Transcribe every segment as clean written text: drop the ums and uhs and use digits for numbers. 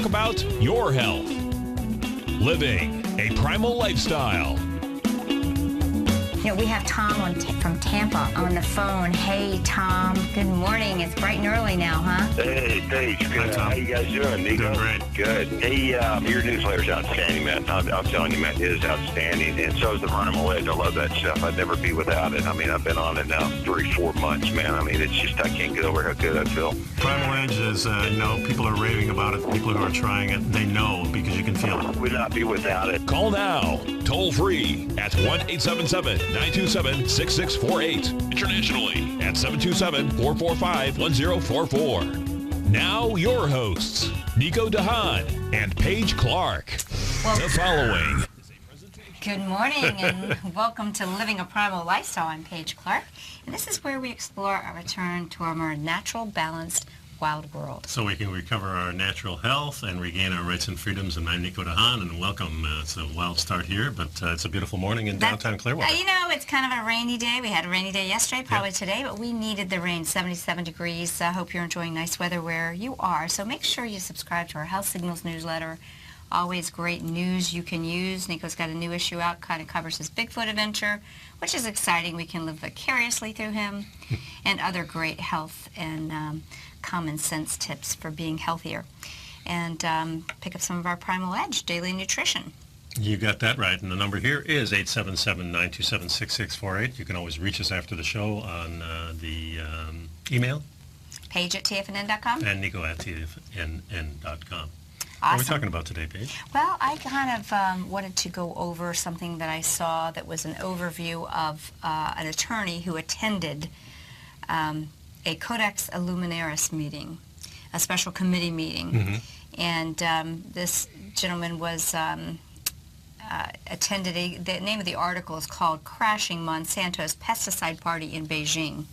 talk about your health. Living a primal lifestyle. You know, we have Tom from Tampa on the phone. Hey, Tom. Good morning. It's bright and early now, huh? Hey, Paige. Good. How you guys doing, Nico? Doing great. Good. Hey, your newsletter's outstanding, man. I'm telling you, man, it is outstanding. And so is the Primal Edge. I love that stuff. I'd never be without it. I mean, I've been on it now 3-4 months, man. I mean, it's just, I can't get over how good I feel. Primal Edge is, people are raving about it. People who are trying it, they know because you can feel it. Would not be without it. Call now, toll free at 1-877-927-6648. Internationally at 727-445-1044. Now your hosts, Nico Dahan and Paige Clark. The following. Good morning and welcome to Living a Primal Lifestyle. I'm Paige Clark, and this is where we explore our return to our more natural, balanced, wild world. So we can recover our natural health and regain our rights and freedoms. And I'm Nico Dahan, and welcome. It's a wild start here, but it's a beautiful morning in downtown Clearwater. You know, it's kind of a rainy day. We had a rainy day yesterday, probably today, but we needed the rain, 77 degrees. I hope you're enjoying nice weather where you are. So make sure you subscribe to our Health Signals newsletter. Always great news you can use. Nico's got a new issue out, kind of covers his Bigfoot adventure, which is exciting. We can live vicariously through him, and other great health and common sense tips for being healthier. And pick up some of our Primal Edge daily nutrition. You got that right. And the number here is 877-927-6648. You can always reach us after the show on the email. Paige at TFNN.com. And Nico at TFNN.com. Awesome. What are we talking about today, Paige? Well, I kind of wanted to go over something that I saw that was an overview of an attorney who attended a Codex Illuminaris meeting, a special committee meeting. Mm-hmm. And this gentleman was attended the name of the article is called Crashing Monsanto's Pesticide Party in Beijing.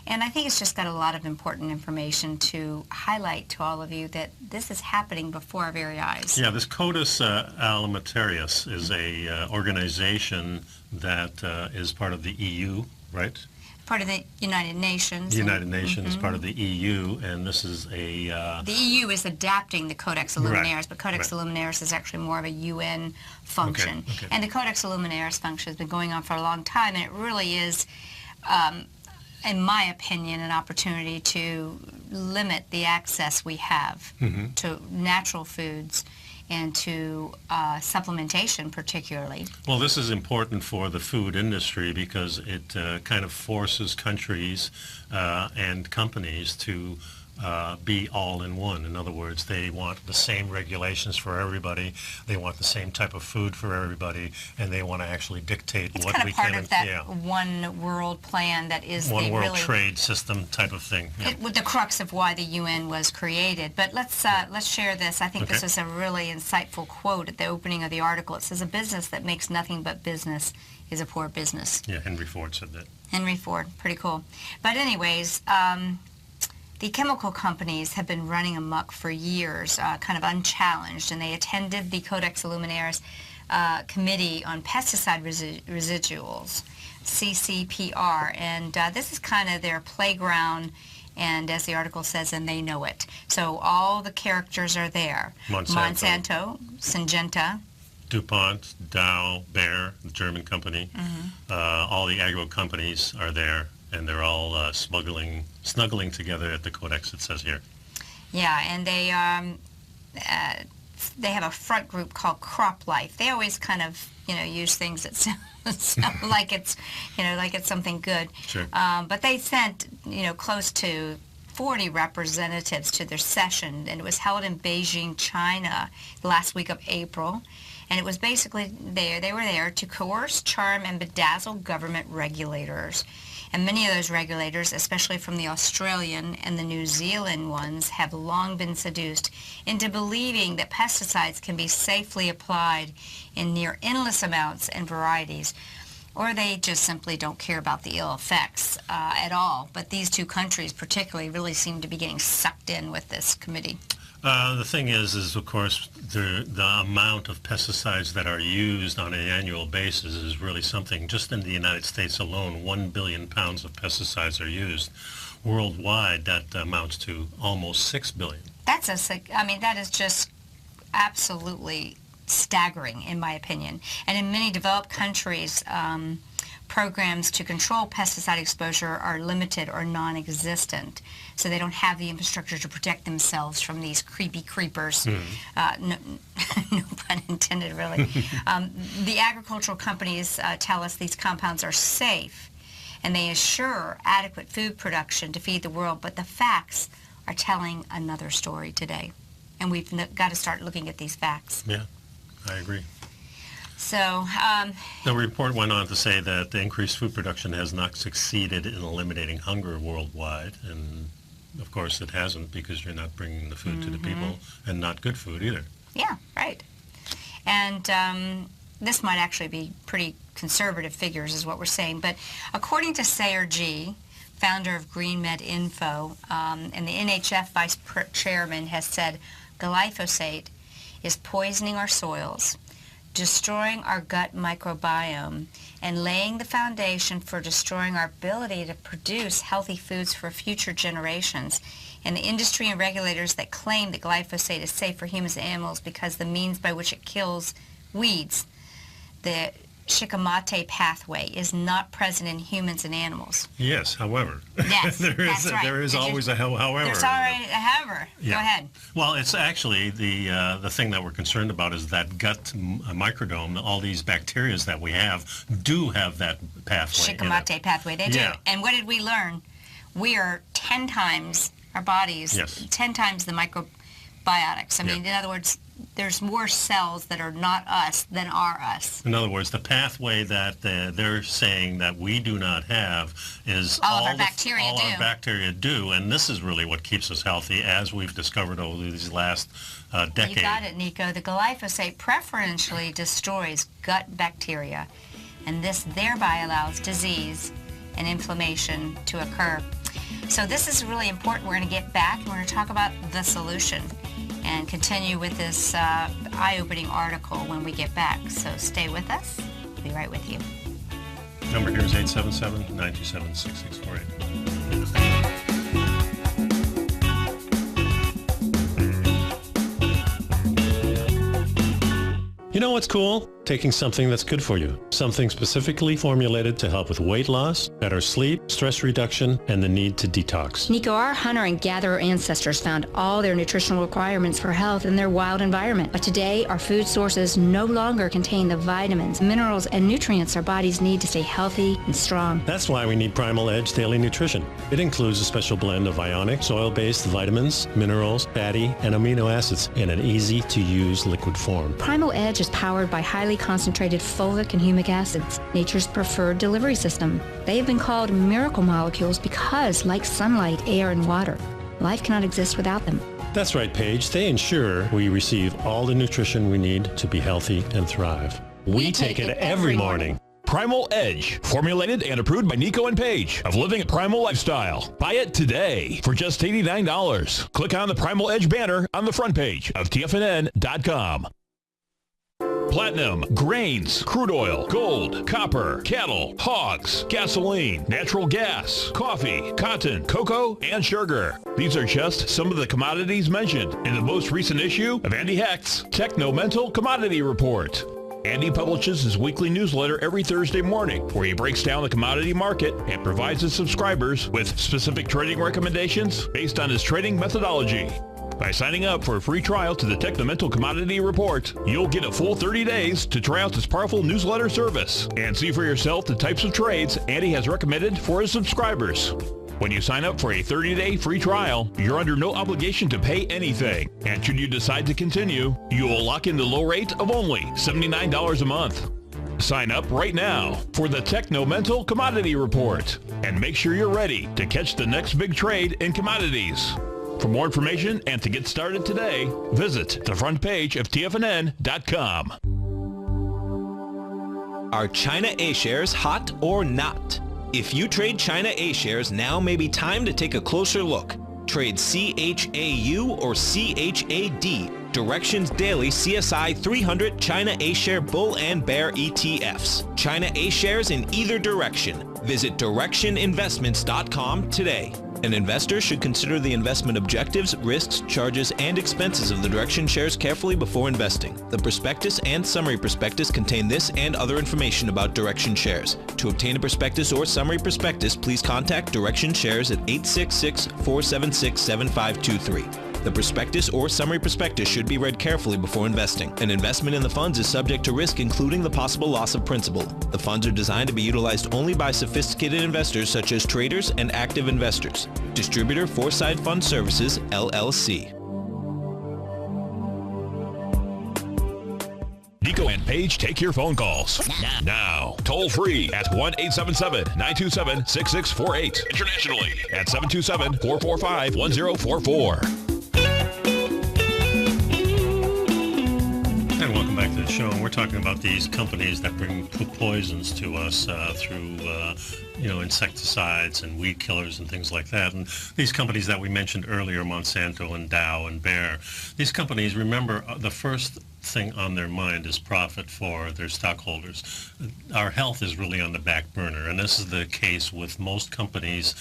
And I think it's just got a lot of important information to highlight to all of you that this is happening before our very eyes. Yeah, this Codex Alimentarius is a organization that is part of the EU, right? Part of the United Nations. The United Nations, part of the EU, and this is a... the EU is adapting the Codex Illuminaris, right, but Codex Illuminaris is actually more of a UN function. Okay. And the Codex Illuminaris function has been going on for a long time, and it really is... in my opinion, an opportunity to limit the access we have to natural foods and to supplementation particularly. Well, this is important for the food industry because it kind of forces countries and companies to be all in one. In other words, they want the same regulations for everybody, they want the same type of food for everybody, and they want to actually dictate it's what kind we of part can... of that one world plan that is one the world really... trade system type of thing. Yeah. With the crux of why the UN was created. But let's share this. I think this is a really insightful quote at the opening of the article. It says, "A business that makes nothing but business is a poor business." Yeah, Henry Ford said that. Henry Ford, pretty cool. But anyways, the chemical companies have been running amok for years, kind of unchallenged, and they attended the Codex Illuminaris Committee on Pesticide Residuals, CCPR, and this is kind of their playground, and as the article says, and they know it. So all the characters are there. Monsanto, Syngenta, DuPont, Dow, Bayer, the German company, all the agro companies are there, and they're all snuggling together at the Codex, it says here. Yeah, and they have a front group called Crop Life. They always kind of, use things that sound like it's, like it's something good. Sure. But they sent, close to 40 representatives to their session, and it was held in Beijing, China, the last week of April. And it was basically they were there to coerce, charm, and bedazzle government regulators. And many of those regulators, especially from the Australian and the New Zealand ones, have long been seduced into believing that pesticides can be safely applied in near endless amounts and varieties, or they just simply don't care about the ill effects at all. But these two countries particularly really seem to be getting sucked in with this committee. The thing is of course, the amount of pesticides that are used on an annual basis is really something. Just in the United States alone, 1 billion pounds of pesticides are used. Worldwide, that amounts to almost 6 billion. That is just absolutely staggering, in my opinion. And in many developed countries, programs to control pesticide exposure are limited or non-existent, so they don't have the infrastructure to protect themselves from these creepy creepers. No pun intended, really. The agricultural companies tell us these compounds are safe, and they assure adequate food production to feed the world, but the facts are telling another story today, and we've got to start looking at these facts. Yeah, I agree. So the report went on to say that the increased food production has not succeeded in eliminating hunger worldwide, and of course it hasn't, because you're not bringing the food to the people, and not good food either. Yeah, right. And this might actually be pretty conservative figures is what we're saying, but according to Sayer G., founder of GreenMed Info, and the NHF vice chairman has said glyphosate is poisoning our soils, destroying our gut microbiome, and laying the foundation for destroying our ability to produce healthy foods for future generations. And the industry and regulators that claim that glyphosate is safe for humans and animals because the means by which it kills weeds, the Shikimate pathway, is not present in humans and animals. Yes, however. Yes, that's right. There is always a however. There's already a however. Yeah. Go ahead. Well, it's actually the thing that we're concerned about is that gut microdome. All these bacteria that we have do have that pathway. Shikimate pathway, they do. Yeah. And what did we learn? We are 10 times, our bodies, 10 times the microbiotics. I mean, in other words, there's more cells that are not us than are us. In other words, the pathway that they're saying that we do not have is all our bacteria do, and this is really what keeps us healthy, as we've discovered over these last decade. You got it, Nico. The glyphosate preferentially destroys gut bacteria, and this thereby allows disease and inflammation to occur. So this is really important. We're going to get back and we're going to talk about the solution and continue with this eye-opening article when we get back. So stay with us. We'll be right with you. Number here is 877-927-6648. You know what's cool? Taking something that's good for you. Something specifically formulated to help with weight loss, better sleep, stress reduction, and the need to detox. Nico, our hunter and gatherer ancestors found all their nutritional requirements for health in their wild environment. But today, our food sources no longer contain the vitamins, minerals, and nutrients our bodies need to stay healthy and strong. That's why we need Primal Edge Daily Nutrition. It includes a special blend of ionic, soil-based vitamins, minerals, fatty, and amino acids in an easy-to-use liquid form. Primal Edge is powered by highly concentrated fulvic and humic acids, nature's preferred delivery system. They have been called miracle molecules because, like sunlight, air, and water, life cannot exist without them. That's right, Paige. They ensure we receive all the nutrition we need to be healthy and thrive. We take it every morning. Primal Edge, formulated and approved by Nico and Paige of Living a Primal Lifestyle. Buy it today for just $89. Click on the Primal Edge banner on the front page of TFNN.com. Platinum, grains, crude oil, gold, copper, cattle, hogs, gasoline, natural gas, coffee, cotton, cocoa, and sugar. These are just some of the commodities mentioned in the most recent issue of Andy Hecht's Techno-Mental Commodity Report. Andy publishes his weekly newsletter every Thursday morning, where he breaks down the commodity market and provides his subscribers with specific trading recommendations based on his trading methodology. By signing up for a free trial to the Techno-Mental Commodity Report, you'll get a full 30 days to try out this powerful newsletter service and see for yourself the types of trades Andy has recommended for his subscribers. When you sign up for a 30-day free trial, you're under no obligation to pay anything. And should you decide to continue, you will lock in the low rate of only $79 a month. Sign up right now for the Techno-Mental Commodity Report and make sure you're ready to catch the next big trade in commodities. For more information and to get started today, visit the front page of TFNN.com. Are China A-shares hot or not? If you trade China A-shares, now may be time to take a closer look. Trade CHAU or CHAD, Directions Daily CSI 300 China A-share Bull and Bear ETFs. China A-shares in either direction. Visit directioninvestments.com today. An investor should consider the investment objectives, risks, charges, and expenses of the Direction shares carefully before investing. The prospectus and summary prospectus contain this and other information about Direction shares. To obtain a prospectus or summary prospectus, please contact Direction Shares at 866-476-7523. The prospectus or summary prospectus should be read carefully before investing. An investment in the funds is subject to risk, including the possible loss of principal. The funds are designed to be utilized only by sophisticated investors such as traders and active investors. Distributor Foreside Fund Services, LLC. Nico and Paige take your phone calls now. Toll free at 1-877-927-6648. Internationally at 727-445-1044. And welcome back to the show. And we're talking about these companies that bring poisons to us through, insecticides and weed killers and things like that. And these companies that we mentioned earlier, Monsanto and Dow and Bayer, these companies, remember, the first thing on their mind is profit for their stockholders. Our health is really on the back burner. And this is the case with most companies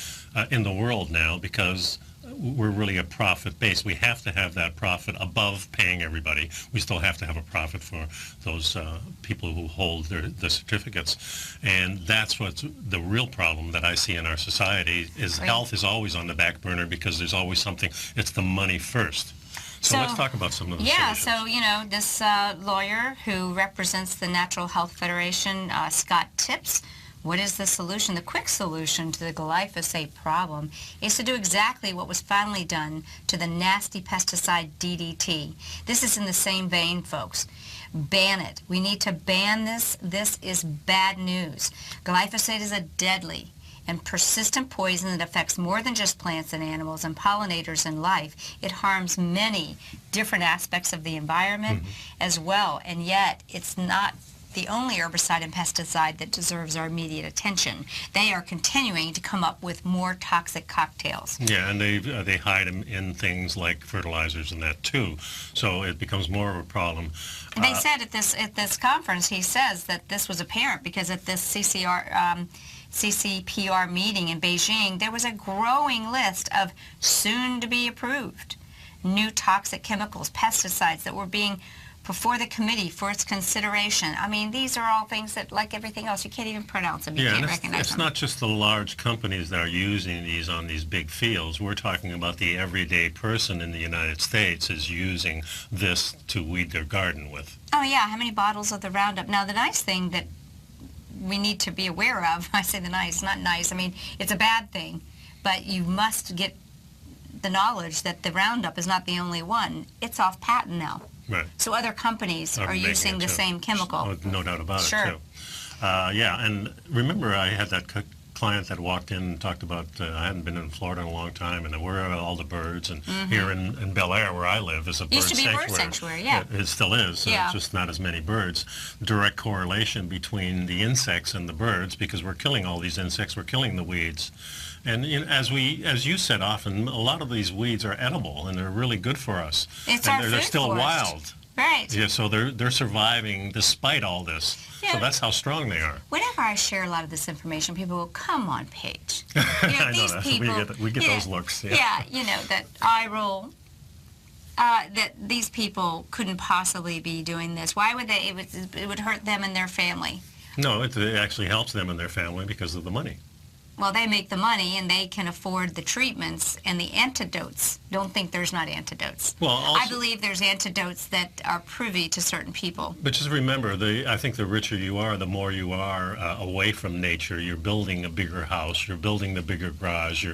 in the world now, because we're really a profit base. We have to have that profit above paying everybody. We still have to have a profit for those people who hold the certificates. And that's what's the real problem that I see in our society is health is always on the back burner because there's always something. It's the money first. So let's talk about some of the solutions. So, this lawyer who represents the Natural Health Federation, Scott Tips, what is the solution? The quick solution to the glyphosate problem is to do exactly what was finally done to the nasty pesticide DDT. This is in the same vein, folks. Ban it. We need to ban this. This is bad news. Glyphosate is a deadly and persistent poison that affects more than just plants and animals and pollinators and life. It harms many different aspects of the environment as well, and yet it's not the only herbicide and pesticide that deserves our immediate attention. They are continuing to come up with more toxic cocktails. Yeah, and they hide them in things like fertilizers and that too. So it becomes more of a problem. And they said at this conference, he says that this was apparent because at this CCPR meeting in Beijing, there was a growing list of soon-to-be approved new toxic chemicals, pesticides that were being before the committee for its consideration. I mean, these are all things that, like everything else, you can't even pronounce them. You can't recognize them. It's not just the large companies that are using these on these big fields. We're talking about the everyday person in the United States is using this to weed their garden with. Oh, yeah. How many bottles of the Roundup? Now, the nice thing that we need to be aware of, I say the nice, not nice, I mean, it's a bad thing, but you must get the knowledge that the Roundup is not the only one. It's off patent now. Right. So other companies are using the same chemical. Oh, no doubt about it, too. Yeah, and remember I had that client that walked in and talked about, I hadn't been in Florida in a long time, and where are all the birds? And here in Bel Air, where I live, is a bird sanctuary. Used to be a bird sanctuary, yeah. It still is, just not as many birds. Direct correlation between the insects and the birds, because we're killing all these insects, we're killing the weeds. And as you said often, a lot of these weeds are edible and they're really good for us. It's and our they're food still forest. wild. Right. Yeah, so they're surviving despite all this. Yeah. So that's how strong they are. Whenever I share a lot of this information, people go, "Come on, Paige." I these know that. people, we get those looks. Yeah, that eye roll. That these people couldn't possibly be doing this. Why would they? It would hurt them and their family. No, it actually helps them and their family because of the money. Well, they make the money and they can afford the treatments and the antidotes. Don't think there's not antidotes. Well, also, I believe there's antidotes that are privy to certain people. But just remember, I think the richer you are, the more you are away from nature. You're building a bigger house. You're building the bigger garage.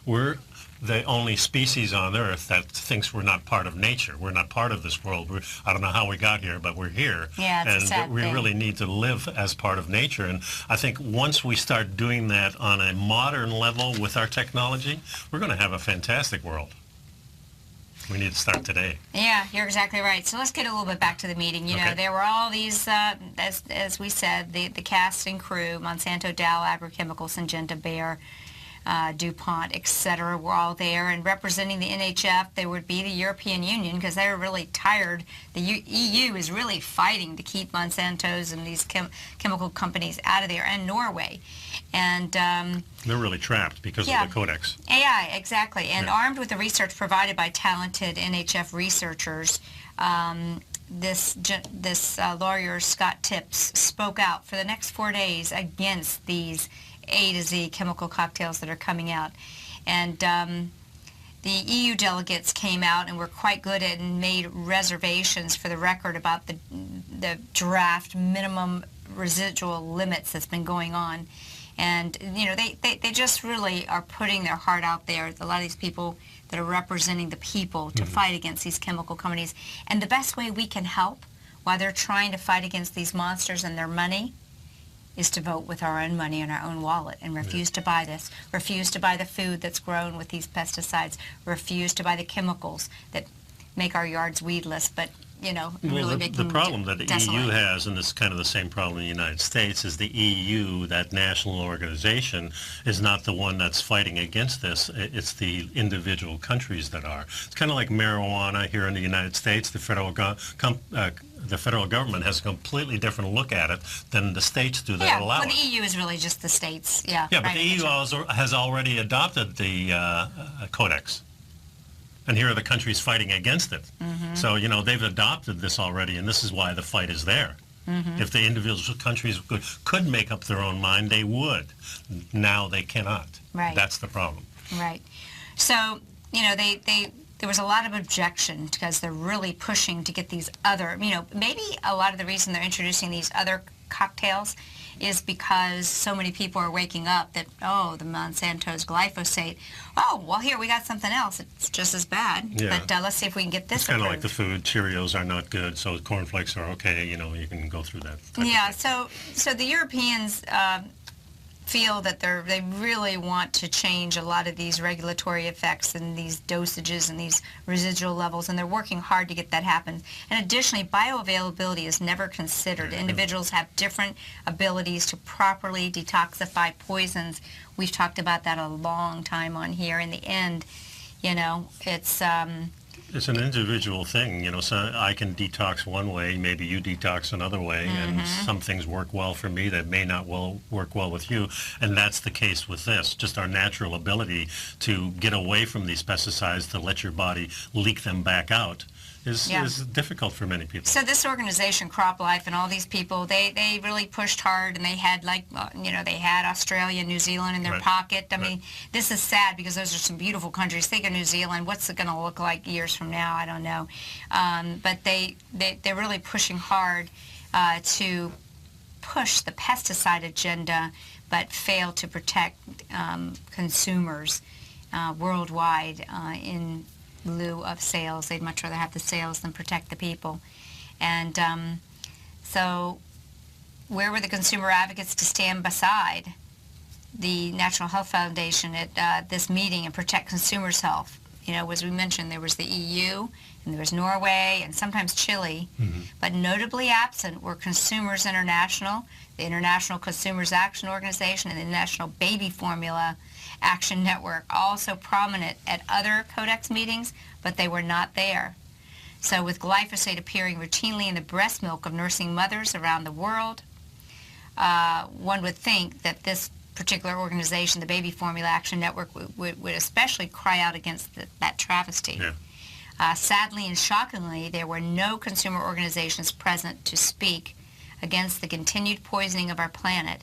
We're the only species on Earth that thinks we're not part of nature. We're not part of this world. I don't know how we got here, but we're here. Yeah, it's a sad we thing. really need to live as part of nature. And I think once we start doing that on a modern level with our technology, we're going to have a fantastic world. We need to start today. Yeah, you're exactly right. So let's get a little bit back to the meeting. You know, there were all these, as we said, the cast and crew, Monsanto, Dow, Agrochemical, Syngenta, Bayer, DuPont, etc., were all there. And representing the NHF, there would be the European Union, because they were really tired. The EU is really fighting to keep Monsanto's and these chemical companies out of there, and Norway. And they're really trapped because of the Codex. Yeah, exactly. And armed with the research provided by talented NHF researchers, this lawyer, Scott Tipps, spoke out for the next 4 days against these A to Z chemical cocktails that are coming out. And the EU delegates came out and were quite good at and made reservations for the record about the draft minimum residual limits that's been going on. And, you know, they just really are putting their heart out there, a lot of these people that are representing the people to fight against these chemical companies. And the best way we can help while they're trying to fight against these monsters and their money is to vote with our own money and our own wallet and refuse to buy this, refuse to buy the food that's grown with these pesticides, refuse to buy the chemicals that make our yards weedless, but, you know, really making the problem that the desolate. EU has, and this is kind of the same problem in the United States, is the EU, that national organization, is not the one that's fighting against this. It's the individual countries that are. It's kind of like marijuana here in the United States. The federal government has a completely different look at it than the states do that allow well, it. the EU is really just the states. Yeah, Yeah, but the EU has already adopted the Codex. And here are the countries fighting against it. So, you know, they've adopted this already, and this is why the fight is there. If the individual countries could make up their own mind, they would. Now they cannot. Right. That's the problem. Right. So, you know, there was a lot of objection because they're really pushing to get these other, you know, maybe a lot of the reason they're introducing these other cocktails is because so many people are waking up that, oh, the Monsanto's glyphosate, oh, well, here, we got something else. It's just as bad, but let's see if we can get this It's kind of like approved. the food. Cheerios are not good, so cornflakes are okay. You know, you can go through that. Yeah, so the Europeans feel that they really want to change a lot of these regulatory effects and these dosages and these residual levels, and they're working hard to get that happen. And additionally, bioavailability is never considered. Individuals have different abilities to properly detoxify poisons. We've talked about that a long time on here. In the end, you know, it's an individual thing, you know, so I can detox one way, maybe you detox another way, and some things work well for me that may not work well with you, and that's the case with this. Just our natural ability to get away from these pesticides, to let your body leak them back out, is difficult for many people. So this organization, Crop Life, and all these people, they really pushed hard, and they had, like, you know, they had Australia and New Zealand in their pocket. I mean, this is sad because those are some beautiful countries. Think of New Zealand. What's it going to look like years from now? I don't know. But they're really pushing hard to push the pesticide agenda, but fail to protect consumers worldwide in lieu of sales. They'd much rather have the sales than protect the people. And so where were the consumer advocates to stand beside the National Health Foundation at this meeting and protect consumers' health? You know, as we mentioned, there was the EU, and there was Norway, and sometimes Chile, but notably absent were Consumers International, the International Consumers Action Organization, and the National Baby Formula Action Network, also prominent at other Codex meetings, but they were not there. So with glyphosate appearing routinely in the breast milk of nursing mothers around the world, one would think that this particular organization, the Baby Formula Action Network, would especially cry out against that travesty. Sadly and shockingly, there were no consumer organizations present to speak against the continued poisoning of our planet,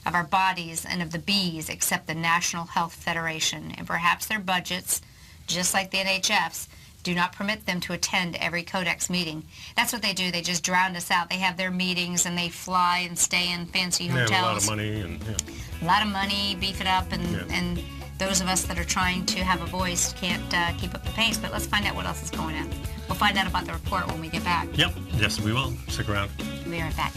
of our bodies, and of the bees, except the National Health Federation. And perhaps their budgets, just like the NHF's, do not permit them to attend every Codex meeting. That's what they do. They just drown us out. They have their meetings, and they fly and stay in fancy hotels. They have a lot of money. And, a lot of money, beef it up, and those of us that are trying to have a voice can't keep up the pace. But let's find out what else is going on. We'll find out about the report when we get back. Yep. Yes, we will. Stick around. We'll be right back.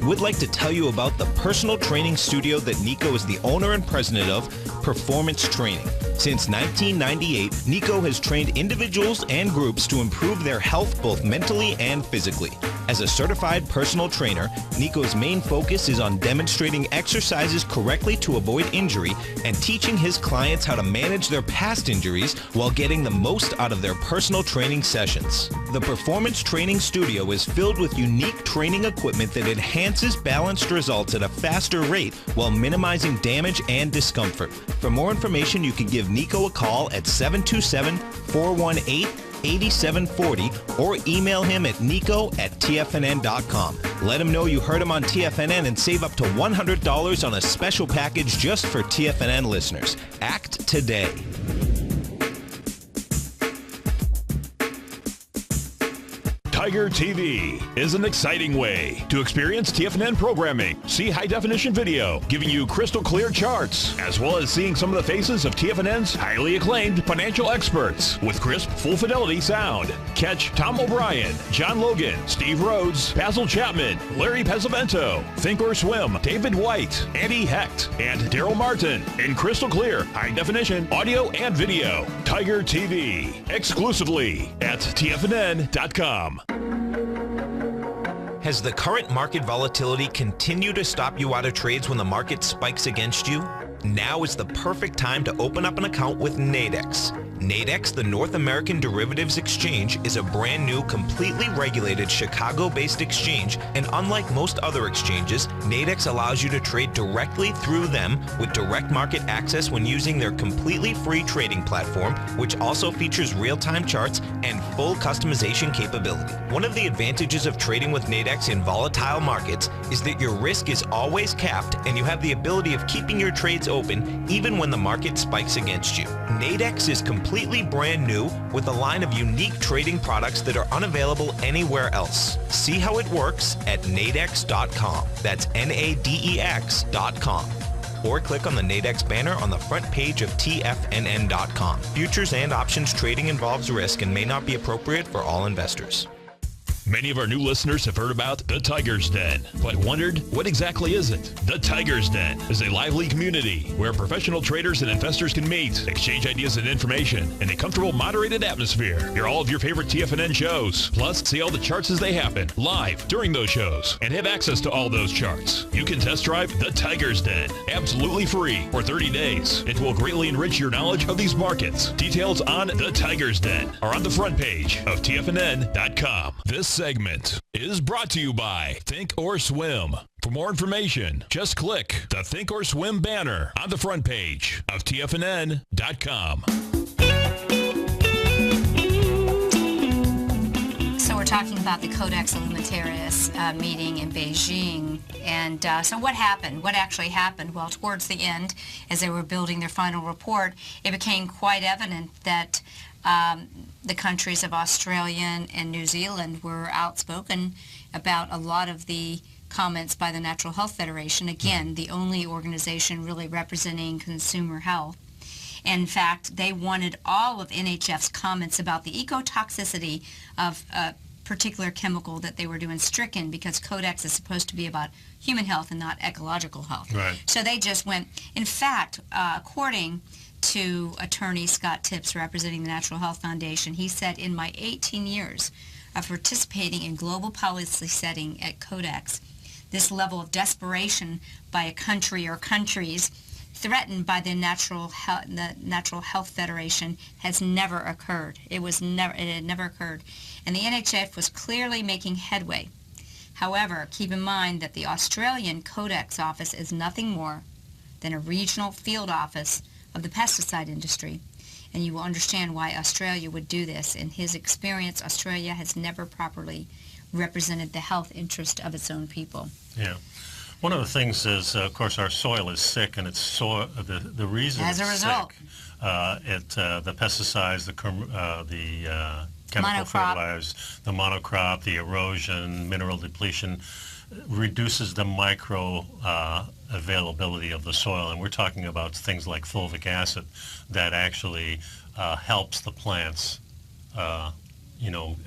would like to tell you about the personal training studio that Nico is the owner and president of, Performance Training. Since 1998, Nico has trained individuals and groups to improve their health both mentally and physically. As a certified personal trainer, Nico's main focus is on demonstrating exercises correctly to avoid injury and teaching his clients how to manage their past injuries while getting the most out of their personal training sessions. The Performance Training Studio is filled with unique training equipment that enhances balanced results at a faster rate while minimizing damage and discomfort. For more information, you can give Nico a call at 727-418-8740 or email him at nico@tfnn.com. Let him know you heard him on TFNN and save up to $100 on a special package just for TFNN listeners. Act today. Tiger TV is an exciting way to experience TFNN programming. See high-definition video, giving you crystal clear charts, as well as seeing some of the faces of TFNN's highly acclaimed financial experts with crisp, full-fidelity sound. Catch Tom O'Brien, John Logan, Steve Rhodes, Basil Chapman, Larry Pesavento, Think or Swim, David White, Andy Hecht, and Daryl Martin in crystal clear, high-definition audio and video. Tiger TV, exclusively at TFNN.com. Has the current market volatility continued to stop you out of trades when the market spikes against you? Now is the perfect time to open up an account with Nadex. Nadex, the North American Derivatives Exchange, is a brand new, completely regulated Chicago-based exchange, and unlike most other exchanges, Nadex allows you to trade directly through them with direct market access when using their completely free trading platform, which also features real-time charts and full customization capability. One of the advantages of trading with Nadex in volatile markets is that your risk is always capped and you have the ability of keeping your trades open even when the market spikes against you. Nadex is completely brand new with a line of unique trading products that are unavailable anywhere else. See how it works at nadex.com. That's NADEX.com. Or click on the Nadex banner on the front page of TFNN.com. Futures and options trading involves risk and may not be appropriate for all investors. Many of our new listeners have heard about the Tiger's Den, but wondered, what exactly is it? The Tiger's Den is a lively community where professional traders and investors can meet, exchange ideas and information in a comfortable, moderated atmosphere. Hear all of your favorite TFNN shows, plus see all the charts as they happen live during those shows, and have access to all those charts. You can test drive the Tiger's Den absolutely free for 30 days. It will greatly enrich your knowledge of these markets. Details on the Tiger's Den are on the front page of TFNN.com. This segment is brought to you by Think or Swim. For more information, just click the Think or Swim banner on the front page of TFNN.com. So we're talking about the Codex Alimentarius meeting in Beijing. And so what happened? What actually happened? Well, towards the end, as they were building their final report, it became quite evident that the countries of Australia and New Zealand were outspoken about a lot of the comments by the Natural Health Federation, again, the only organization really representing consumer health. In fact, they wanted all of NHF's comments about the ecotoxicity of a particular chemical that they were doing stricken, because Codex is supposed to be about human health and not ecological health. Right. So they just went, in fact, according to attorney Scott Tipps representing the Natural Health Foundation, he said, in my 18 years of participating in global policy setting at Codex, this level of desperation by a country or countries threatened by the Natural Health Federation has never occurred. It had never occurred. And the NHF was clearly making headway. However, keep in mind that the Australian Codex office is nothing more than a regional field office of the pesticide industry, and you will understand why Australia would do this. In his experience, Australia has never properly represented the health interest of its own people. Yeah. One of the things is, of course, our soil is sick, and it's the reason As a it's result. sick, the pesticides, the chemical fertilizers, the monocrop, the erosion, mineral depletion, reduces the micro availability of the soil. And we're talking about things like fulvic acid that actually helps the plants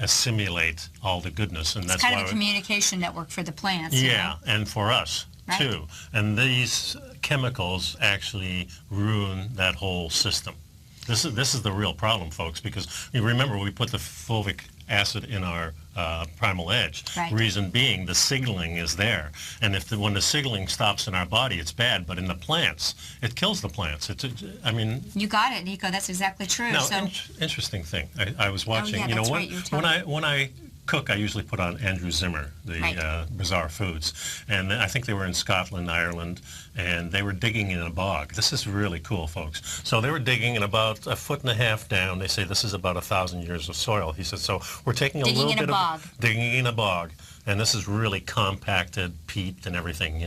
assimilate all the goodness, and It's that's kind why of a communication network for the plants. yeah, and for us Right. too. And these chemicals actually ruin that whole system. This is the real problem, folks, because you remember we put the fulvic acid in our Primal Edge. Right. Reason being, the signaling is there, and when the signaling stops in our body, it's bad. But in the plants, it kills the plants. You got it, Nico. That's exactly true. Now, So, interesting thing. I was watching. yeah, that's right, you were telling me. when I cook, I usually put on Andrew Zimmer, the Right. Bizarre Foods, and I think they were in Scotland, Ireland, and they were digging in a bog. This is really cool, folks. So they were digging, and about 1.5 feet down, they say this is about 1,000 years of soil. He said, so we're taking a Digging little in a bit bog. of digging in a bog. And this is really compacted, peat and everything,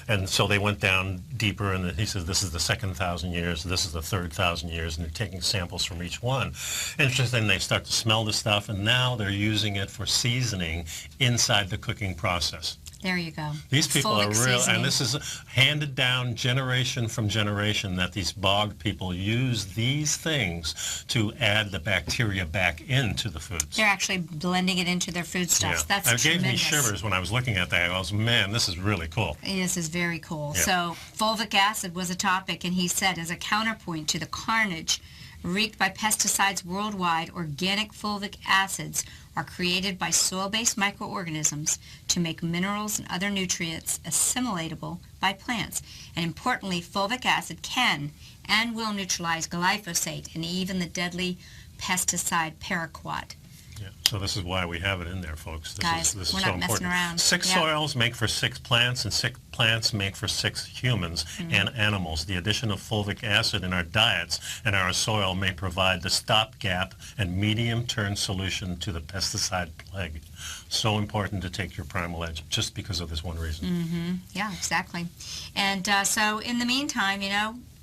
And so they went down deeper, and he says this is the second 1,000 years, this is the third 1,000 years, and they're taking samples from each one. Interesting, they start to smell the stuff, and now they're using it for seasoning inside the cooking process. there you go. These people are Fulvic real, seasoning. and this is handed down generation from generation, that these bog people use these things to add the bacteria back into the foods. They're actually blending it into their foodstuffs. That's It gave me tremendous. shivers when I was looking at that. I was, man, this is really cool. This is very cool. Yeah. So fulvic acid was a topic, and he said, as a counterpoint to the carnage wreaked by pesticides worldwide, organic fulvic acids are created by soil-based microorganisms to make minerals and other nutrients assimilatable by plants. And importantly, fulvic acid can and will neutralize glyphosate and even the deadly pesticide paraquat. Yeah. So this is why we have it in there, folks. Guys, this we're is not so messing important. around. 6 Yeah. soils make for 6 plants, and 6 plants make for 6 humans and animals. The addition of fulvic acid in our diets and our soil may provide the stopgap and medium-term solution to the pesticide plague. So important to take your Primal Edge just because of this one reason. Yeah, exactly. And so in the meantime,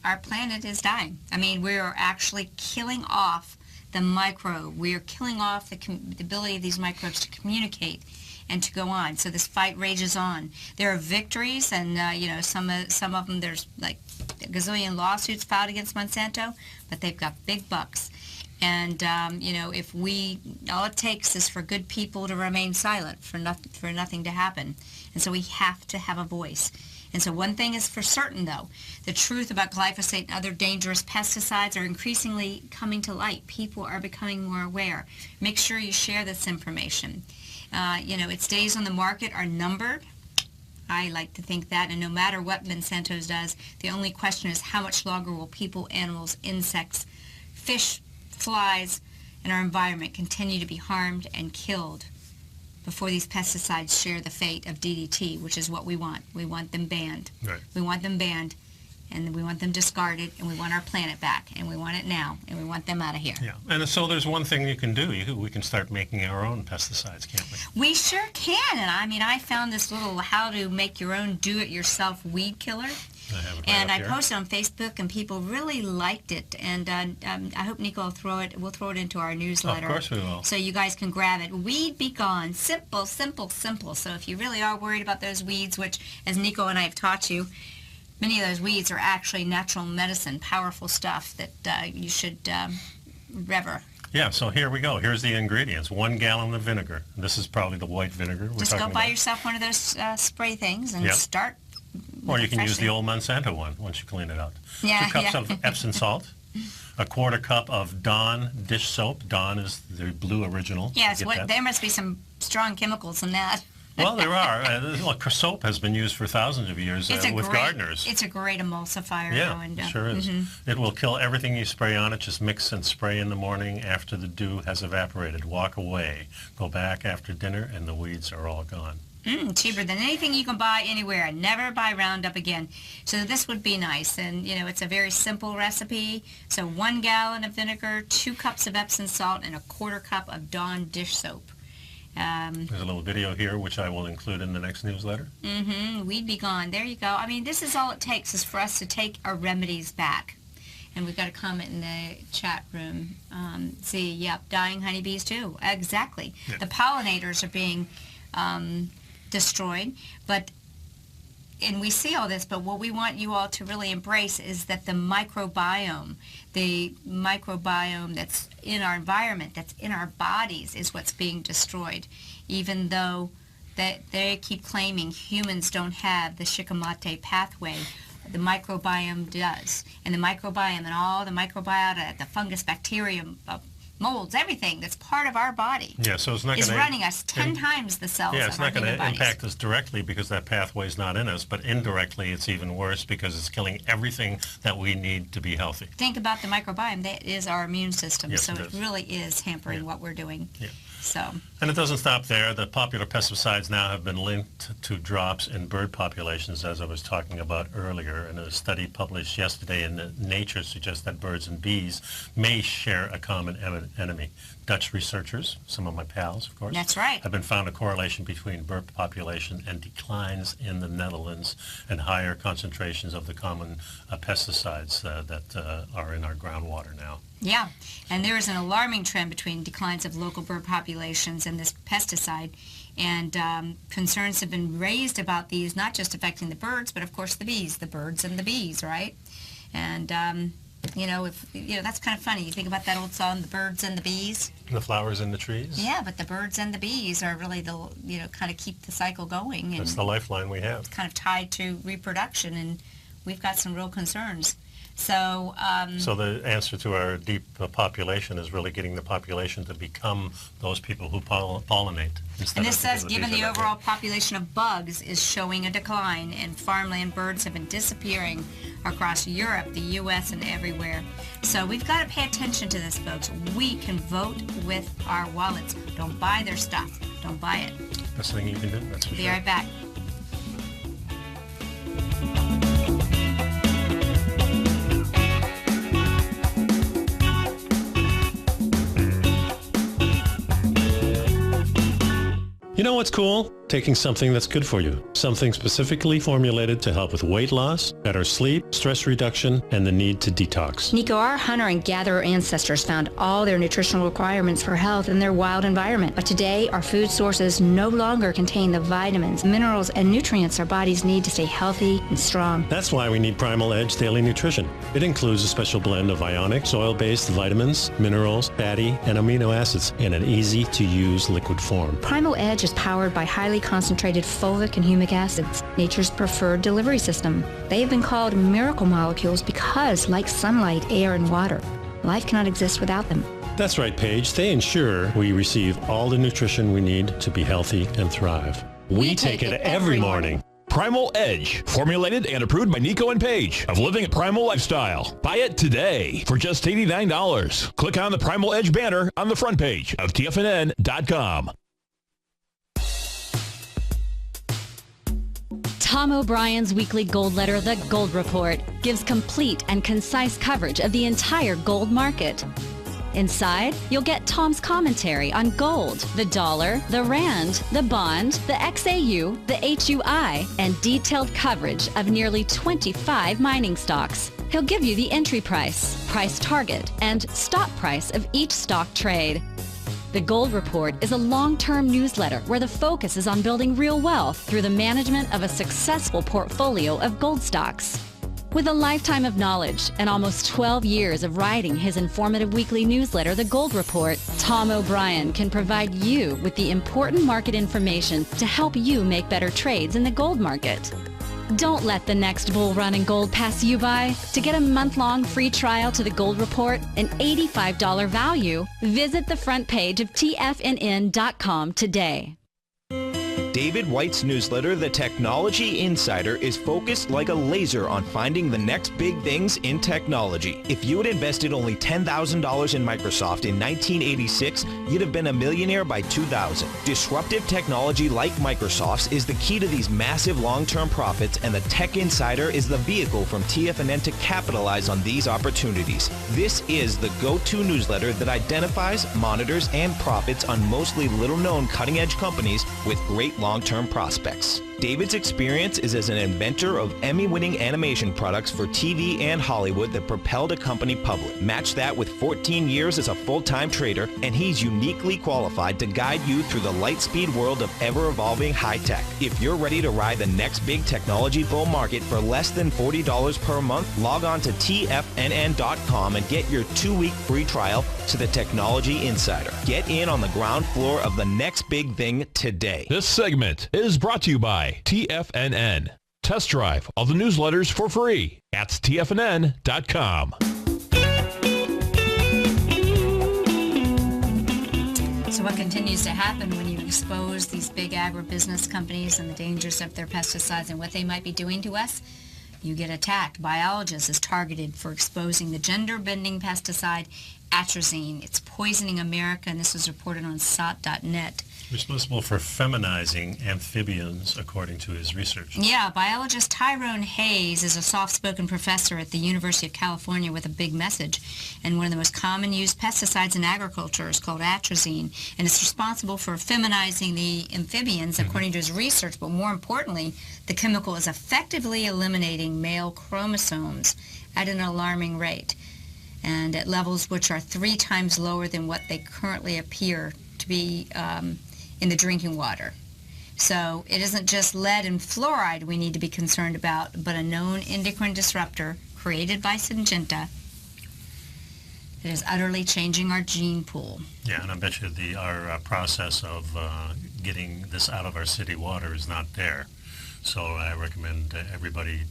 our planet is dying. I mean, we're actually killing off the microbe. We are killing off the ability of these microbes to communicate and to go on. So this fight rages on. There are victories, and some of them, there's like a gazillion lawsuits filed against Monsanto, but they've got big bucks. And if all it takes is for good people to remain silent, for nothing to happen. And so we have to have a voice. And so one thing is for certain, though, the truth about glyphosate and other dangerous pesticides are increasingly coming to light. People are becoming more aware. Make sure you share this information. Its days on the market are numbered. I like to think that, and no matter what Monsanto does, the only question is how much longer will people, animals, insects, fish, flies, and our environment continue to be harmed and killed before these pesticides share the fate of DDT, which is what we want. We want them banned. Right. We want them banned, and we want them discarded, and we want our planet back, and we want it now, and we want them out of here. Yeah, and so there's one thing you can do. We can start making our own pesticides, can't we? We sure can, and I found this little how to make your own do-it-yourself weed killer. I have it right And up I here. posted on Facebook, and people really liked it. And I hope Nico will throw it into our newsletter. Of course we will. So you guys can grab it. Weed Be Gone. Simple, simple, simple. So if you really are worried about those weeds, which, as Nico and I have taught you, many of those weeds are actually natural medicine, powerful stuff that you should rever. Yeah, so here we go. Here's the ingredients. 1 gallon of vinegar. This is probably the white vinegar we're Just go talking buy about. yourself one of those spray things and Yep. start. Or you can use refreshing. the old Monsanto one once you clean it out. Yeah, 2 cups yeah. of Epsom salt. 1/4 cup of Dawn dish soap. Dawn is the blue original. Yes, Get that? there must be some strong chemicals in that. Well, there are. Look, soap has been used for thousands of years with gardeners. It's a great emulsifier. Yeah, though, and, it sure is. It will kill everything you spray on it. Just mix and spray in the morning after the dew has evaporated. Walk away. Go back after dinner, and the weeds are all gone. Cheaper than anything you can buy anywhere. Never buy Roundup again. So this would be nice. And, it's a very simple recipe. So 1 gallon of vinegar, 2 cups of Epsom salt, and 1/4 cup of Dawn dish soap. There's a little video here, which I will include in the next newsletter. We'd Be Gone. There you go. I mean, this is all it takes is for us to take our remedies back. And we've got a comment in the chat room. Dying honeybees too. Exactly. Yeah. The pollinators are being destroyed, but and we see all this, but what we want you all to really embrace is that the microbiome that's in our environment, that's in our bodies, is what's being destroyed, even though that they keep claiming humans don't have the Shikimate pathway. The microbiome does. And the microbiome and all the microbiota, the fungus, bacterium, molds, everything that's part of our body so it's not is gonna running us 10 times the cells it's of our not going human to bodies. impact us directly because that pathway is not in us, but indirectly it's even worse because it's killing everything that we need to be healthy. Think about the microbiome. That is our immune system. Yes, so it is. really is hampering what we're doing. Yeah. So. And it doesn't stop there. The popular pesticides now have been linked to drops in bird populations, as I was talking about earlier. And a study published yesterday in Nature suggests that birds and bees may share a common enemy. Dutch researchers, some of my pals, of course, That's right. have been found a correlation between bird population and declines in the Netherlands and higher concentrations of the common pesticides that are in our groundwater now. Yeah, and there is an alarming trend between declines of local bird populations and this pesticide, and concerns have been raised about these not just affecting the birds, but of course the bees, the birds and the bees, right? And that's kind of funny. You think about that old song, "The Birds and the Bees." The flowers and the trees. Yeah, but the birds and the bees are really the kind of keep the cycle going, and That's the lifeline we have. kind of tied to reproduction, and we've got some real concerns. So So the answer to our deep population is really getting the population to become those people who pollinate. And this says, given the overall population of bugs is showing a decline, and farmland birds have been disappearing across Europe, the U.S., and everywhere. So we've got to pay attention to this, folks. We can vote with our wallets. Don't buy their stuff. Don't buy it. Best thing you can do, that's for Be sure. right back. You know what's cool? Taking something that's good for you. Something specifically formulated to help with weight loss, better sleep, stress reduction, and the need to detox. Nico, our hunter and gatherer ancestors found all their nutritional requirements for health in their wild environment. But today, our food sources no longer contain the vitamins, minerals, and nutrients our bodies need to stay healthy and strong. That's why we need Primal Edge Daily Nutrition. It includes a special blend of ionic, soil-based vitamins, minerals, fatty, and amino acids in an easy-to-use liquid form. Primal Edge is powered by highly concentrated fulvic and humic acids, nature's preferred delivery system. They have been called miracle molecules because, like sunlight, air, and water, life cannot exist without them. That's right, Paige. They ensure we receive all the nutrition we need to be healthy and thrive. We take it every morning. Primal Edge, formulated and approved by Nico and Paige of Living a Primal Lifestyle. Buy it today for just $89. Click on the Primal Edge banner on the front page of TFNN.com. Tom O'Brien's weekly gold letter, The Gold Report, gives complete and concise coverage of the entire gold market. Inside, you'll get Tom's commentary on gold, the dollar, the rand, the bond, the XAU, the HUI, and detailed coverage of nearly 25 mining stocks. He'll give you the entry price, price target, and stop price of each stock trade. The Gold Report is a long-term newsletter where the focus is on building real wealth through the management of a successful portfolio of gold stocks. With a lifetime of knowledge and almost 12 years of writing his informative weekly newsletter, The Gold Report, Tom O'Brien can provide you with the important market information to help you make better trades in the gold market. Don't let the next bull run in gold pass you by. To get a month-long free trial to The Gold Report, an $85 value, visit the front page of TFNN.com today. David White's newsletter, The Technology Insider, is focused like a laser on finding the next big things in technology. If you had invested only $10,000 in Microsoft in 1986, you'd have been a millionaire by 2000. Disruptive technology like Microsoft's is the key to these massive long-term profits, and the Tech Insider is the vehicle from TFNN to capitalize on these opportunities. This is the go-to newsletter that identifies, monitors, and profits on mostly little-known cutting-edge companies with great long-term prospects. David's experience is as an inventor of Emmy-winning animation products for TV and Hollywood that propelled a company public. Match that with 14 years as a full-time trader, and he's uniquely qualified to guide you through the light-speed world of ever-evolving high-tech. If you're ready to ride the next big technology bull market for less than $40 per month, log on to TFNN.com and get your 2-week free trial to the Technology Insider. Get in on the ground floor of the next big thing today. This segment is brought to you by TFNN. Test drive all the newsletters for free at TFNN.com. So what continues to happen when you expose these big agribusiness companies and the dangers of their pesticides and what they might be doing to us? You get attacked. Biologists is targeted for exposing the gender-bending pesticide atrazine. It's poisoning America, and this was reported on SOT.net. Responsible for feminizing amphibians, according to his research. Yeah, biologist Tyrone Hayes is a soft-spoken professor at the University of California with a big message. And one of the most common used pesticides in agriculture is called atrazine, and it's responsible for feminizing the amphibians, according to his research. But more importantly, the chemical is effectively eliminating male chromosomes at an alarming rate, and at levels which are 3 times lower than what they currently appear to be in the drinking water. So it isn't just lead and fluoride we need to be concerned about, but a known endocrine disruptor created by Syngenta that is utterly changing our gene pool. Yeah, and I bet you our process of getting this out of our city water is not there. So I recommend everybody,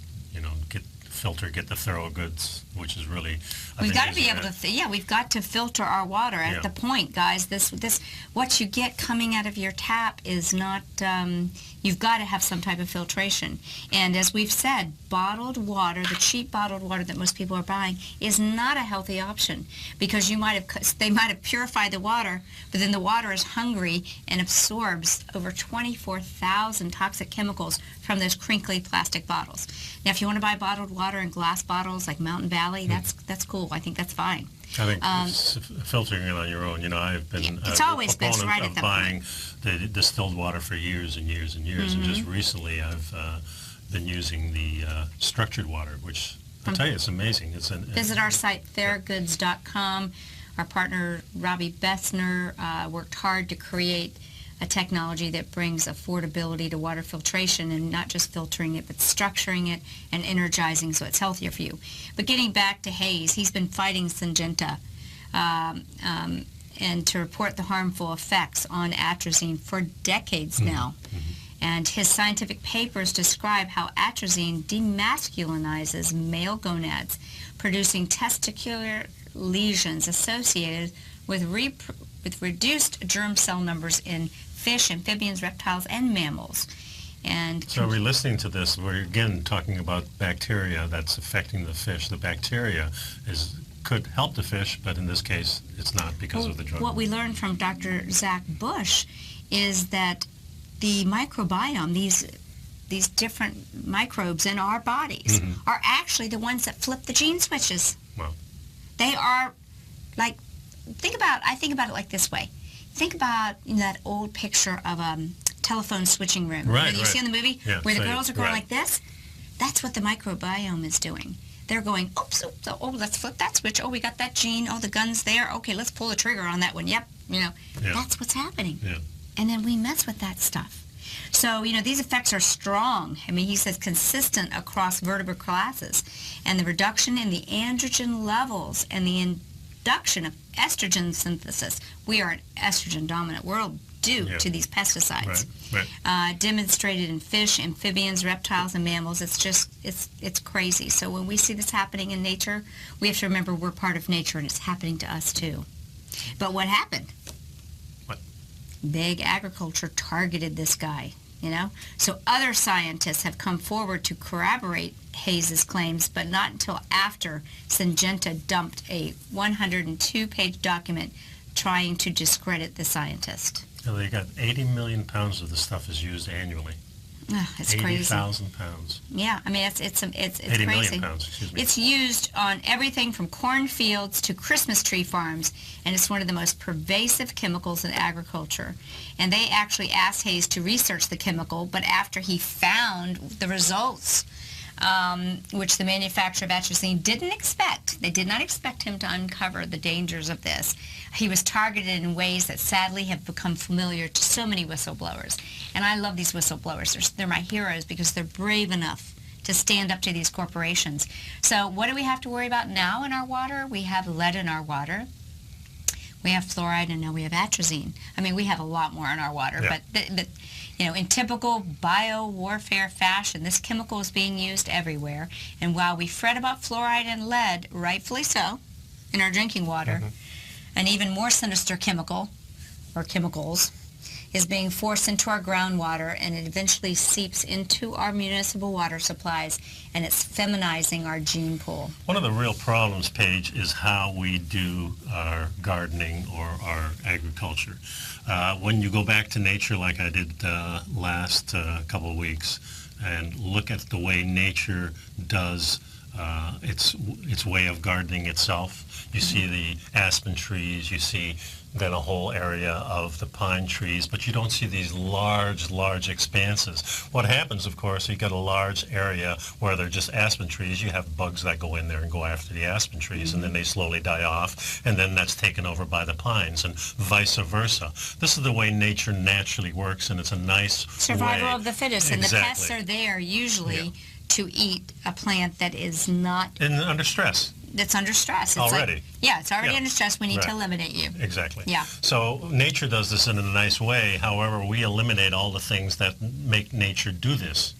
get the thorough goods, which is really we've got to be able to we've got to filter our water at the point, guys. This what you get coming out of your tap is not you've got to have some type of filtration. And as we've said, bottled water, the cheap bottled water that most people are buying, is not a healthy option, because they might have purified the water, but then the water is hungry and absorbs over 24,000 toxic chemicals from those crinkly plastic bottles. Now, if you want to buy bottled water in glass bottles like Mountain Valley, that's cool. I think that's fine. I think filtering it on your own. I've been it's always best right at that buying the distilled water for years and years and years, and just recently I've been using the structured water, which I'll tell you, it's amazing. Visit our site, fairgoods.com. Our partner, Robbie Bessner, worked hard to create a technology that brings affordability to water filtration, and not just filtering it, but structuring it and energizing so it's healthier for you. But getting back to Hayes, he's been fighting Syngenta and to report the harmful effects on atrazine for decades now. And his scientific papers describe how atrazine demasculinizes male gonads, producing testicular lesions associated with reduced germ cell numbers in fish, amphibians, reptiles, and mammals. And so we're listening to this, we're again talking about bacteria that's affecting the fish. The bacteria could help the fish, but in this case, it's not because of the drug. What we learned from Dr. Zach Bush is that the microbiome, these different microbes in our bodies, are actually the ones that flip the gene switches. Wow. They are like, I think about it like this way. Think about that old picture of a telephone switching room. Right, you see in the movie? Yeah, where the girls are going like this? That's what the microbiome is doing. They're going, oops, let's flip that switch. Oh, we got that gene. Oh, the gun's there. Okay, let's pull the trigger on that one. Yep. That's what's happening. Yeah. And then we mess with that stuff. So, these effects are strong. I mean, he says consistent across vertebrate classes. And the reduction in the androgen levels and the induction of estrogen synthesis. We are an estrogen-dominant world due to these pesticides. Right. Demonstrated in fish, amphibians, reptiles, and mammals. It's crazy. So when we see this happening in nature, we have to remember we're part of nature, and it's happening to us too. But what happened? What? Big agriculture targeted this guy. So other scientists have come forward to corroborate Hayes' claims, but not until after Syngenta dumped a 102-page document trying to discredit the scientist. They got 80 million pounds of this stuff is used annually. It's crazy. 80,000 pounds. Yeah, I mean, it's 80 crazy. million pounds, excuse me. It's used on everything from cornfields to Christmas tree farms, and it's one of the most pervasive chemicals in agriculture. And they actually asked Hayes to research the chemical, but after he found the results, which the manufacturer of atrazine didn't expect, they did not expect him to uncover the dangers of this. He was targeted in ways that sadly have become familiar to so many whistleblowers. And I love these whistleblowers. They're my heroes because they're brave enough to stand up to these corporations. So what do we have to worry about now in our water? We have lead in our water. We have fluoride, and now we have atrazine. I mean, we have a lot more in our water, yeah. but you know, in typical bio-warfare fashion, this chemical is being used everywhere. And while we fret about fluoride and lead, rightfully so, in our drinking water, an even more sinister chemical, or chemicals, is being forced into our groundwater, and it eventually seeps into our municipal water supplies, and it's feminizing our gene pool. One of the real problems, Paige, is how we do our gardening or our agriculture. When you go back to nature like I did last couple of weeks and look at the way nature does its way of gardening itself, you see the aspen trees, you see then a whole area of the pine trees, but you don't see these large expanses. What happens, of course, you get a large area where they're just aspen trees. You have bugs that go in there and go after the aspen trees, and then they slowly die off, and then that's taken over by the pines, and vice versa. This is the way nature naturally works, and it's a nice survival way. of the fittest, Exactly. and the pests are there usually to eat a plant that is not... And under stress. That's under stress. It's Already. Like, yeah, it's already under stress. We need to eliminate you. Exactly. Yeah. So nature does this in a nice way. However, we eliminate all the things that make nature do this.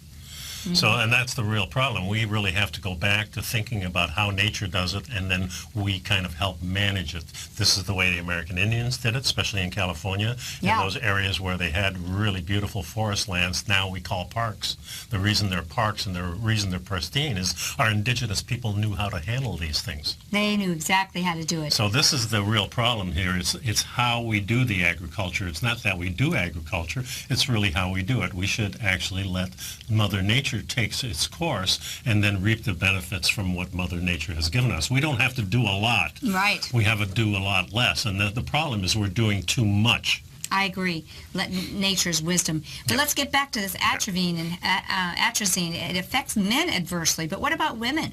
So, and that's the real problem. We really have to go back to thinking about how nature does it, and then we kind of help manage it. This is the way the American Indians did it, especially in California, in those areas where they had really beautiful forest lands, now we call parks. The reason they're parks and the reason they're pristine is our indigenous people knew how to handle these things. They knew exactly how to do it. So this is the real problem here. It's how we do the agriculture. It's not that we do agriculture, it's really how we do it. We should actually let Mother Nature takes its course and then reap the benefits from what Mother Nature has given us. We don't have to do a lot. Right. We have to do a lot less. And the problem is we're doing too much. I agree. Let nature's wisdom. But let's get back to this atrazine and atrazine. It affects men adversely, but what about women?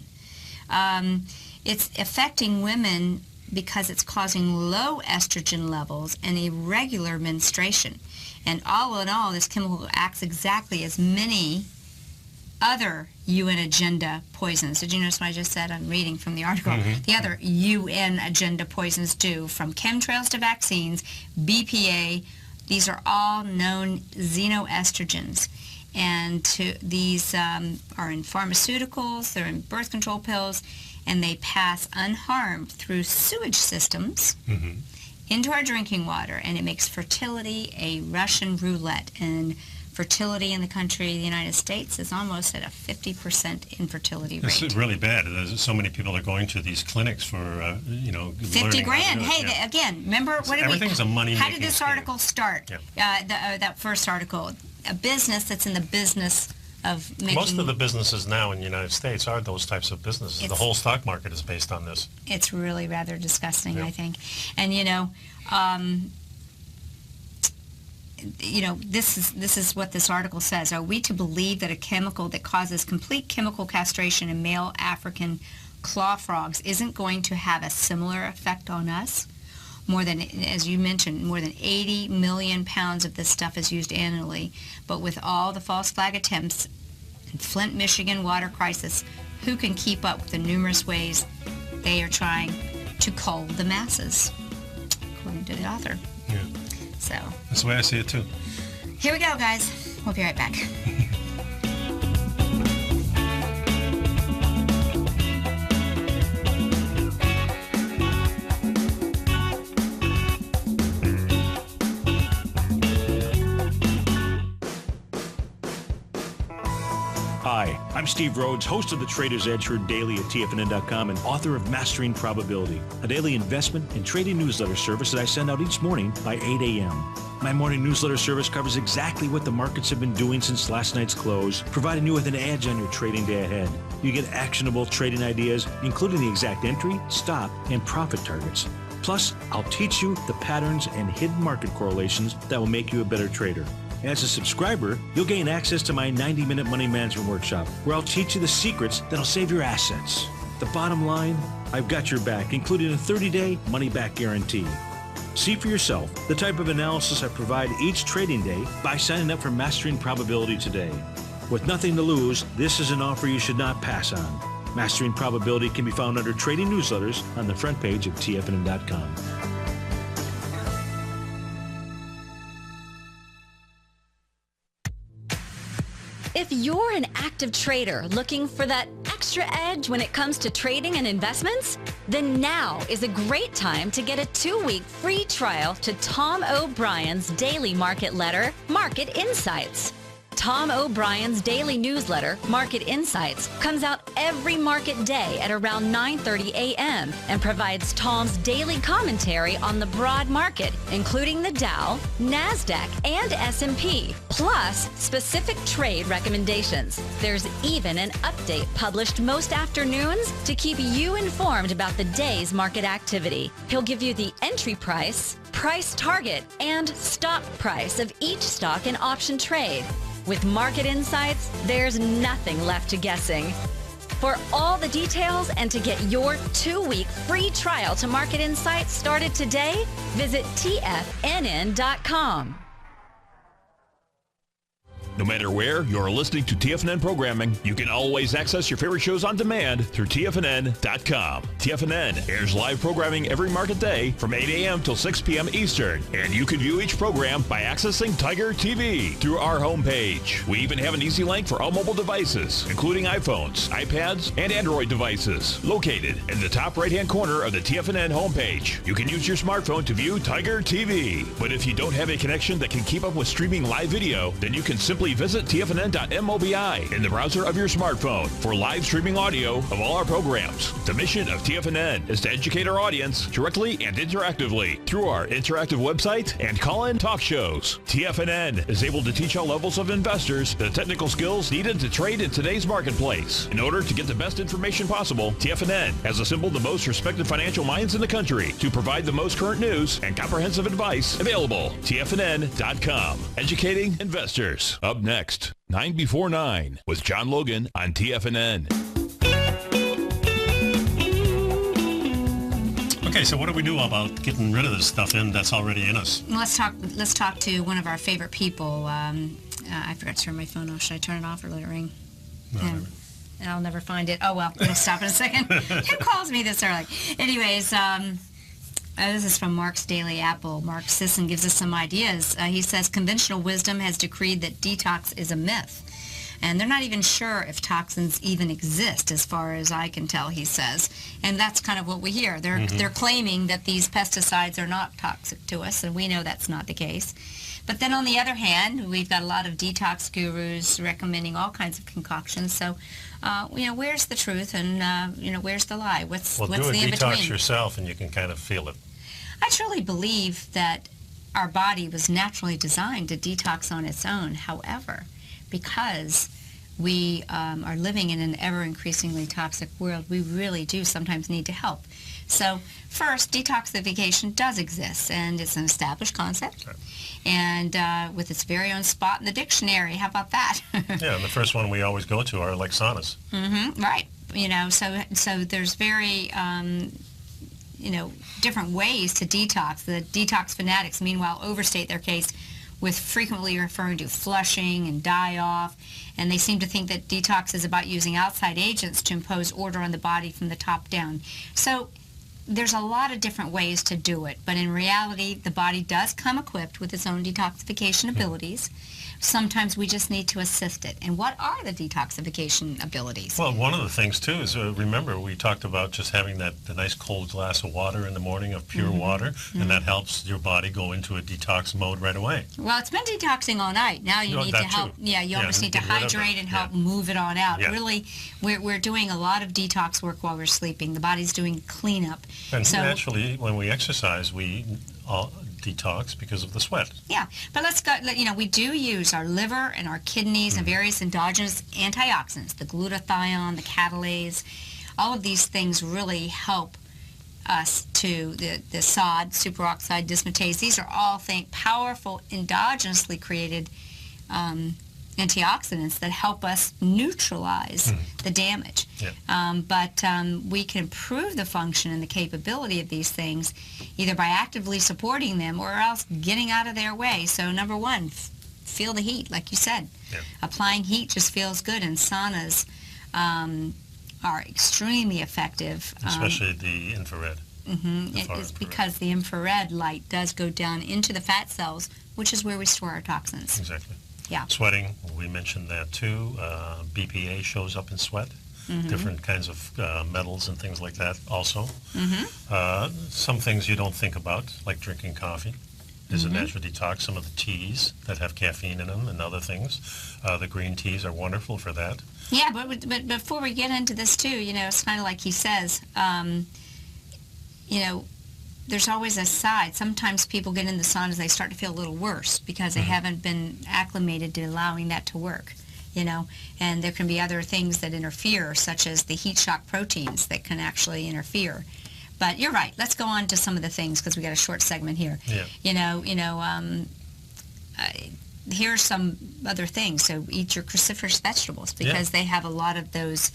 It's affecting women because it's causing low estrogen levels and irregular menstruation. And all in all, this chemical acts exactly as many other UN agenda poisons. Did you notice what I just said? I'm reading from the article. The other UN agenda poisons do, from chemtrails to vaccines, BPA. These are all known xenoestrogens. And these are in pharmaceuticals, they're in birth control pills, and they pass unharmed through sewage systems into our drinking water, and it makes fertility a Russian roulette. And fertility in the country, the United States, is almost at a 50% infertility rate. It's really bad. There's so many people are going to these clinics for, you know, 50 grand. Hey, again, remember, what did everything's a money-making how did this article start? That first article, a business that's in the business of making... Most of the businesses now in the United States are those types of businesses. The whole stock market is based on this. It's really rather disgusting, I think. And, you know, this is what this article says. Are we to believe that a chemical that causes complete chemical castration in male African claw frogs isn't going to have a similar effect on us? More than, as you mentioned, more than 80 million pounds of this stuff is used annually. But with all the false flag attempts and Flint, Michigan water crisis, who can keep up with the numerous ways they are trying to cull the masses, according to the author. Yeah. So that's the way I see it too. Here we go, guys. We'll be right back. Hi, I'm Steve Rhodes, host of the Trader's Edge, heard daily at TFNN.com and author of Mastering Probability, a daily investment and trading newsletter service that I send out each morning by 8 a.m. My morning newsletter service covers exactly what the markets have been doing since last night's close, providing you with an edge on your trading day ahead. You get actionable trading ideas, including the exact entry, stop, and profit targets. Plus, I'll teach you the patterns and hidden market correlations that will make you a better trader. As a subscriber, you'll gain access to my 90-minute money management workshop, where I'll teach you the secrets that'll save your assets. The bottom line, I've got your back, including a 30-day money-back guarantee. See for yourself the type of analysis I provide each trading day by signing up for Mastering Probability today. With nothing to lose, this is an offer you should not pass on. Mastering Probability can be found under Trading Newsletters on the front page of TFNN.com. If you're an active trader looking for that extra edge when it comes to trading and investments, then now is a great time to get a 2-week free trial to Tom O'Brien's daily market letter, Market Insights. Tom O'Brien's daily newsletter, Market Insights, comes out every market day at around 9:30 a.m. and provides Tom's daily commentary on the broad market, including the Dow, NASDAQ, and S&P, plus specific trade recommendations. There's even an update published most afternoons to keep you informed about the day's market activity. He'll give you the entry price, price target, and stop price of each stock and option trade. With Market Insights, there's nothing left to guessing. For all the details and to get your 2-week free trial to Market Insights started today, visit TFNN.com. No matter where you're listening to TFNN programming, you can always access your favorite shows on demand through TFNN.com. TFNN airs live programming every market day from 8 a.m. till 6 p.m. Eastern, and you can view each program by accessing Tiger TV through our homepage. We even have an easy link for all mobile devices, including iPhones, iPads, and Android devices, located in the top right-hand corner of the TFNN homepage. You can use your smartphone to view Tiger TV, but if you don't have a connection that can keep up with streaming live video, then you can simply visit TFNN.mobi in the browser of your smartphone for live streaming audio of all our programs. The mission of TFNN is to educate our audience directly and interactively through our interactive website and call-in talk shows. TFNN is able to teach all levels of investors the technical skills needed to trade in today's marketplace. In order to get the best information possible, TFNN has assembled the most respected financial minds in the country to provide the most current news and comprehensive advice available. TFNN.com. Educating investors. Up next, 9 before 9 with John Logan on TFNN. Okay, so what do we do about getting rid of this stuff that's already in us? Let's talk to one of our favorite people. I forgot to turn my phone off. Should I turn it off or let it ring? No, I'll never find it. Oh, well, we'll stop in a second. Who calls me this early? Anyways, this is from Mark's Daily Apple. Mark Sisson gives us some ideas. He says conventional wisdom has decreed that detox is a myth. And they're not even sure if toxins even exist, as far as I can tell, he says. And that's kind of what we hear. They're claiming that these pesticides are not toxic to us, and we know that's not the case. But then on the other hand, we've got a lot of detox gurus recommending all kinds of concoctions. So, where's the truth and, where's the lie? What's the in-between? Do a detox yourself and you can kind of feel it. I truly believe that our body was naturally designed to detox on its own. However, because we are living in an ever-increasingly toxic world, we really do sometimes need to help. So first, detoxification does exist, and it's an established concept, and with its very own spot in the dictionary. How about that? Yeah, and the first one we always go to are like saunas. Right. So there's very different ways to detox. The detox fanatics, meanwhile, overstate their case with frequently referring to flushing and die-off, and they seem to think that detox is about using outside agents to impose order on the body from the top down. So there's a lot of different ways to do it, but in reality, the body does come equipped with its own detoxification abilities. Sometimes we just need to assist it. And what are the detoxification abilities? Well, one of the things, too, is remember we talked about just having the nice cold glass of water in the morning, of pure water, and that helps your body go into a detox mode right away. Well, it's been detoxing all night. Now you need to help. Too. Yeah, you almost need to hydrate and help move it on out. Yeah. Really, we're doing a lot of detox work while we're sleeping. The body's doing cleanup. And So, naturally, when we exercise, we detox because of the sweat. yeah, but let's go, we do use our liver and our kidneys and various endogenous antioxidants, the glutathione, the catalase. All of these things really help us to the SOD, superoxide dismutase. These are all powerful endogenously created antioxidants that help us neutralize the damage. Yeah. But we can improve the function and the capability of these things either by actively supporting them or else getting out of their way. So number one, feel the heat, like you said. Yeah. Applying heat just feels good, and saunas are extremely effective. Especially the infrared. It's because the infrared light does go down into the fat cells, which is where we store our toxins. Exactly. Yeah. Sweating, we mentioned that too. BPA shows up in sweat. Different kinds of metals and things like that also. Some things you don't think about, like drinking coffee, is a natural detox. Some of the teas that have caffeine in them and other things. The green teas are wonderful for that. Yeah, but before we get into this too, it's kind of like he says, there's always a side. Sometimes people get in the saunas, they start to feel a little worse because they haven't been acclimated to allowing that to work, and there can be other things that interfere, such as the heat shock proteins that can actually interfere. But you're right. Let's go on to some of the things because we got a short segment here. Yeah. Here's some other things. So eat your cruciferous vegetables because they have a lot of those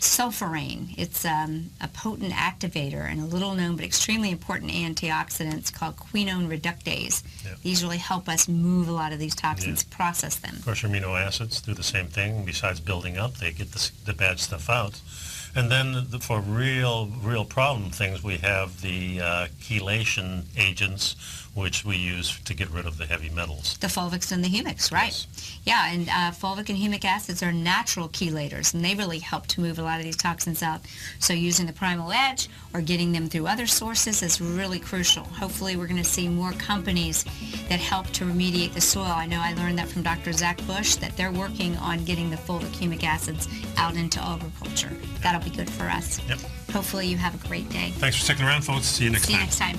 sulforaphane. It's a potent activator and a little known but extremely important antioxidants called quinone reductase. Yep. These really help us move a lot of these toxins, process them. Of course, amino acids do the same thing. Besides building up, they get the bad stuff out. And then for real problem things, we have the chelation agents, which we use to get rid of the heavy metals. The fulvics and the humics, right? Yes. Yeah, and fulvic and humic acids are natural chelators, and they really help to move a lot of these toxins out. So using the Primal Edge or getting them through other sources is really crucial. Hopefully we're going to see more companies that help to remediate the soil. I know I learned that from Dr. Zach Bush, that they're working on getting the fulvic humic acids out into agriculture. That'll be good for us. Yep. Hopefully you have a great day. Thanks for sticking around, folks. See you next time. See you next time.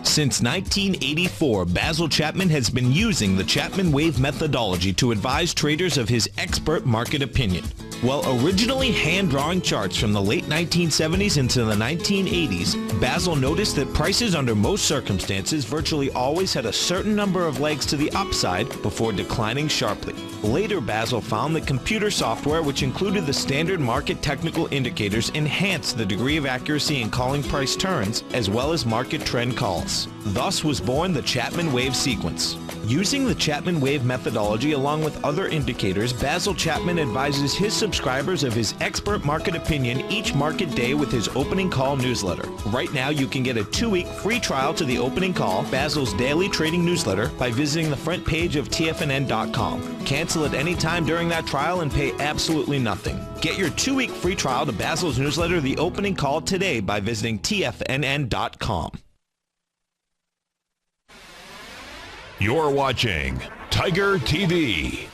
Since 1984, Basil Chapman has been using the Chapman Wave methodology to advise traders of his expert market opinion. While originally hand-drawing charts from the late 1970s into the 1980s, Basil noticed that prices under most circumstances virtually always had a certain number of legs to the upside before declining sharply. Later, Basil found that computer software, which included the standard market technical indicators, enhanced the degree of accuracy in calling price turns, as well as market trend calls. Thus was born the Chapman Wave sequence. Using the Chapman Wave methodology along with other indicators, Basil Chapman advises his subscribers of his expert market opinion each market day with his opening call newsletter. Right now, you can get a 2-week free trial to the opening call, Basil's daily trading newsletter, by visiting the front page of TFNN.com. Cancel at any time during that trial and pay absolutely nothing. Get your 2-week free trial to Basil's newsletter, The Opening Call, today by visiting TFNN.com. You're watching Tiger TV.